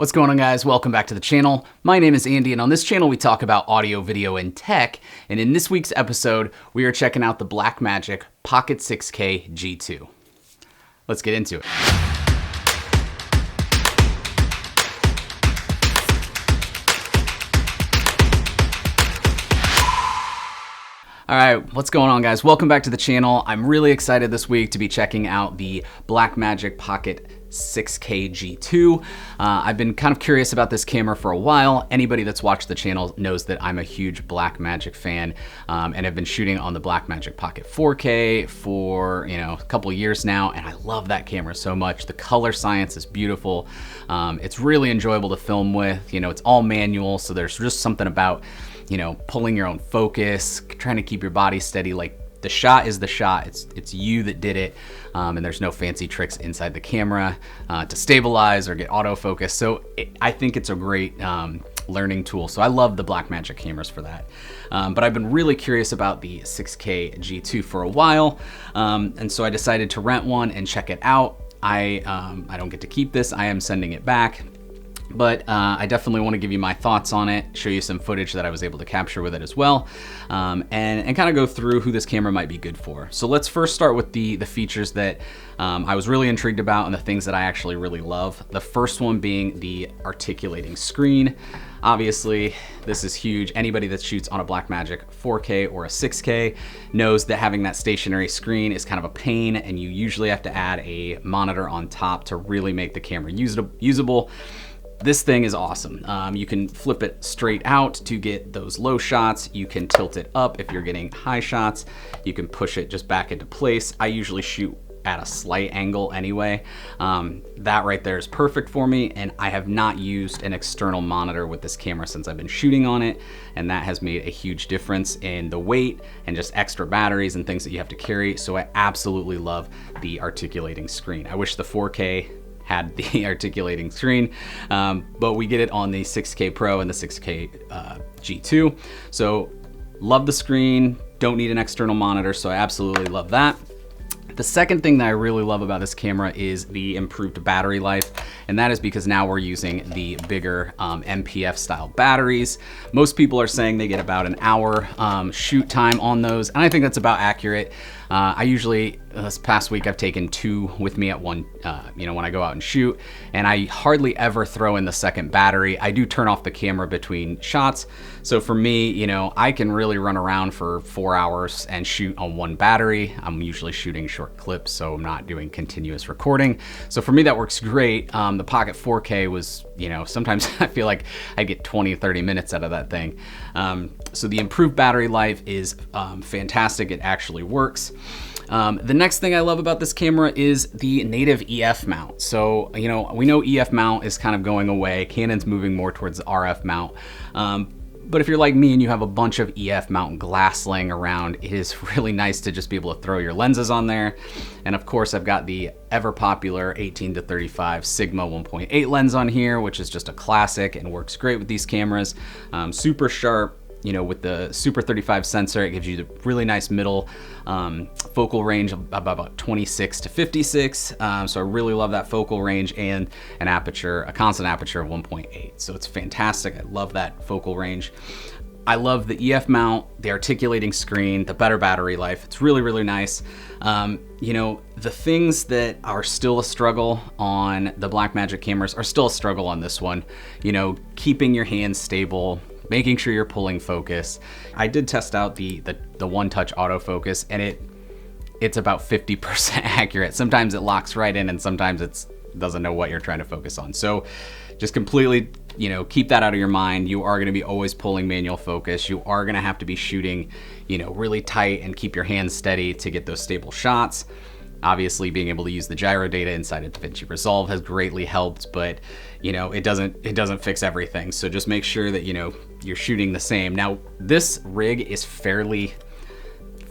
What's going on, guys? Welcome back to the channel. My name is Andy, and on this channel we talk about audio, video, and tech. And in this week's episode, we are checking out the Blackmagic Pocket 6K G2. Let's get into it. All right, what's going on, guys? Welcome back to the channel. I'm really excited this week to be checking out the Blackmagic Pocket 6K G2. I've been kind of curious about this camera for a while. Anybody that's watched the channel knows that I'm a huge Blackmagic fan, and have been shooting on the Blackmagic Pocket 4K for a couple years now, and I love that camera so much. The color science is beautiful. It's really enjoyable to film with. It's all manual, so there's just something about pulling your own focus, trying to keep your body steady. Like, the shot is the shot. It's you that did it, and there's no fancy tricks inside the camera to stabilize or get autofocus. So I think it's a great learning tool. So I love the Blackmagic cameras for that. But I've been really curious about the 6K G2 for a while, and so I decided to rent one and check it out. I don't get to keep this. I am sending it back. But I definitely want to give you my thoughts on it, show you some footage that I was able to capture with it as well, and kind of go through who this camera might be good for. So let's first start with the features that I was really intrigued about and the things that I actually really love. The first one being the articulating screen. Obviously, this is huge. Anybody that shoots on a Blackmagic 4K or a 6K knows that having that stationary screen is kind of a pain, and you usually have to add a monitor on top to really make the camera usable. This thing is awesome. You can flip it straight out to get those low shots. You can tilt it up if you're getting high shots. You can push it just back into place. I usually shoot at a slight angle anyway. That right there is perfect for me, and I have not used an external monitor with this camera since I've been shooting on it, and that has made a huge difference in the weight and just extra batteries and things that you have to carry. So I absolutely love the articulating screen. I wish the 4K had the articulating screen, but we get it on the 6K Pro and the 6K G2. So love the screen, don't need an external monitor, so I absolutely love that. The second thing that I really love about this camera is the improved battery life, and that is because now we're using the bigger MPF style batteries. Most people are saying they get about an hour shoot time on those, and I think that's about accurate. I usually, this past week, I've taken 2 with me at one, when I go out and shoot, and I hardly ever throw in the second battery. I do turn off the camera between shots. So for me, I can really run around for 4 hours and shoot on one battery. I'm usually shooting short clips, so I'm not doing continuous recording. So for me, that works great. The Pocket 4K was, sometimes I feel like I get 20, 30 minutes out of that thing. So the improved battery life is fantastic. It actually works. The next thing I love about this camera is the native EF mount. So, we know EF mount is kind of going away. Canon's moving more towards the RF mount. But if you're like me and you have a bunch of EF mount glass laying around, it is really nice to just be able to throw your lenses on there. And of course, I've got the ever popular 18-35 Sigma 1.8 lens on here, which is just a classic and works great with these cameras. Super sharp. With the Super 35 sensor, it gives you the really nice middle focal range of about 26 to 56. So I really love that focal range, and a constant aperture of 1.8. So it's fantastic. I love that focal range. I love the EF mount, the articulating screen, the better battery life. It's really, really nice. The things that are still a struggle on the Blackmagic cameras are still a struggle on this one. Keeping your hands stable, making sure you're pulling focus. I did test out the one-touch autofocus, and it's about 50% accurate. Sometimes it locks right in, and sometimes it doesn't know what you're trying to focus on. So just completely, keep that out of your mind. You are gonna be always pulling manual focus. You are gonna have to be shooting, really tight and keep your hands steady to get those stable shots. Obviously, being able to use the gyro data inside of DaVinci Resolve has greatly helped, but it doesn't fix everything. So just make sure that you're shooting the same. Now, this rig is fairly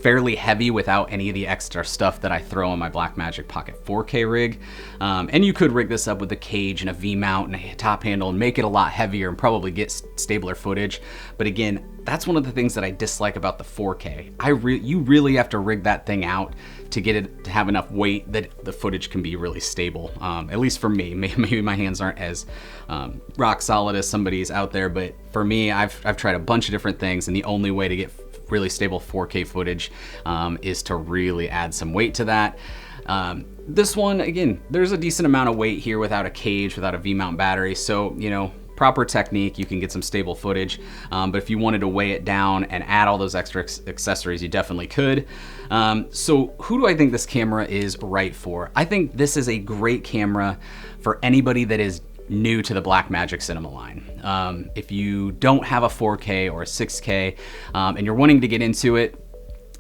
fairly heavy without any of the extra stuff that I throw in my Blackmagic Pocket 4K rig. And you could rig this up with a cage and a V-mount and a top handle and make it a lot heavier and probably get stabler footage. But again, that's one of the things that I dislike about the 4K. You really have to rig that thing out to get it to have enough weight that the footage can be really stable. At least for me. Maybe my hands aren't as rock solid as somebody's out there, but for me, I've tried a bunch of different things, and the only way to get really stable 4K footage is to really add some weight to that. This one, again, there's a decent amount of weight here without a cage, without a V-mount battery, so, you know, proper technique, you can get some stable footage. But if you wanted to weigh it down and add all those extra accessories, you definitely could. So who do I think this camera is right for? I think this is a great camera for anybody that is new to the Blackmagic cinema line. If you don't have a 4K or a 6K and you're wanting to get into it,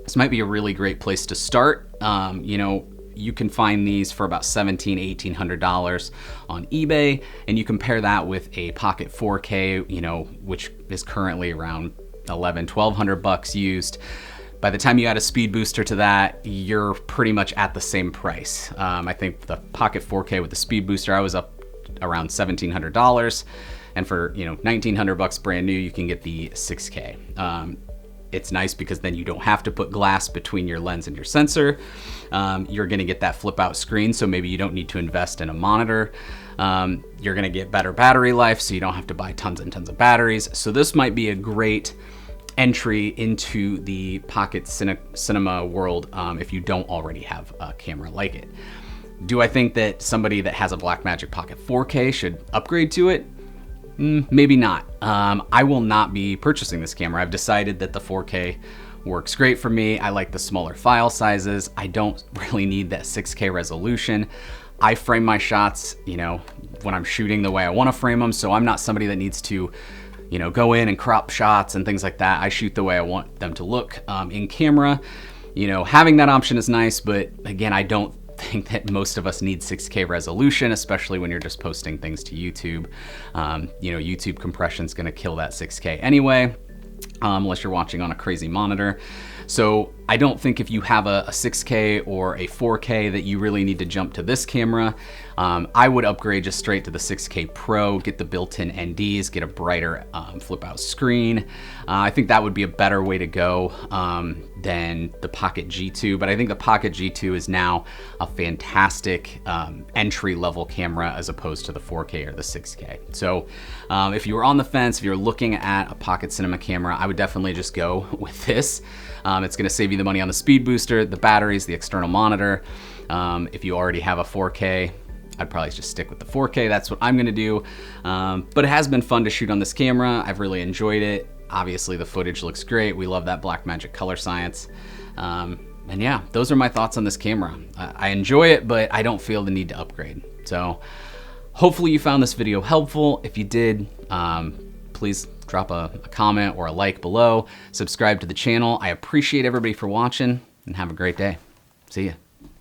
this might be a really great place to start. You know, you can find these for about $1,700, $1,800 on eBay, and you compare that with a Pocket 4K, you know, which is currently around $1,100, $1,200 used. By the time you add a speed booster to that, you're pretty much at the same price. I think the Pocket 4K with the speed booster, I was up around $1,700, and for, you know, $1,900 brand new, you can get the 6K. It's nice because then you don't have to put glass between your lens and your sensor. You're gonna get that flip out screen, so maybe you don't need to invest in a monitor. You're gonna get better battery life, so you don't have to buy tons and tons of batteries. So this might be a great entry into the Pocket cinema world if you don't already have a camera like it. Do I think that somebody that has a Blackmagic Pocket 4K should upgrade to it? Maybe not. I will not be purchasing this camera. I've decided that the 4K works great for me. I like the smaller file sizes. I don't really need that 6K resolution. I frame my shots, you know, when I'm shooting the way I want to frame them, so I'm not somebody that needs to, you know, go in and crop shots and things like that. I shoot the way I want them to look in camera. You know, having that option is nice, but again, I don't think that most of us need 6K resolution, especially when you're just posting things to YouTube. You know, YouTube compression is going to kill that 6K anyway, unless you're watching on a crazy monitor. So I don't think if you have a 6K or a 4K that you really need to jump to this camera. I would upgrade just straight to the 6K Pro, get the built-in NDs, get a brighter flip out screen. I think that would be a better way to go than the Pocket G2, but I think the Pocket G2 is now a fantastic entry-level camera as opposed to the 4K or the 6K. So if you were on the fence, if you're looking at a Pocket Cinema camera, I would definitely just go with this. It's gonna save you the money on the speed booster, the batteries, the external monitor. If you already have a 4K, I'd probably just stick with the 4K. That's what I'm gonna do. But it has been fun to shoot on this camera. I've really enjoyed it. Obviously the footage looks great. We love that Blackmagic color science. And yeah, those are my thoughts on this camera. I enjoy it, but I don't feel the need to upgrade. So hopefully you found this video helpful. If you did, please drop a comment or a like below. Subscribe to the channel. I appreciate everybody for watching, and have a great day. See ya.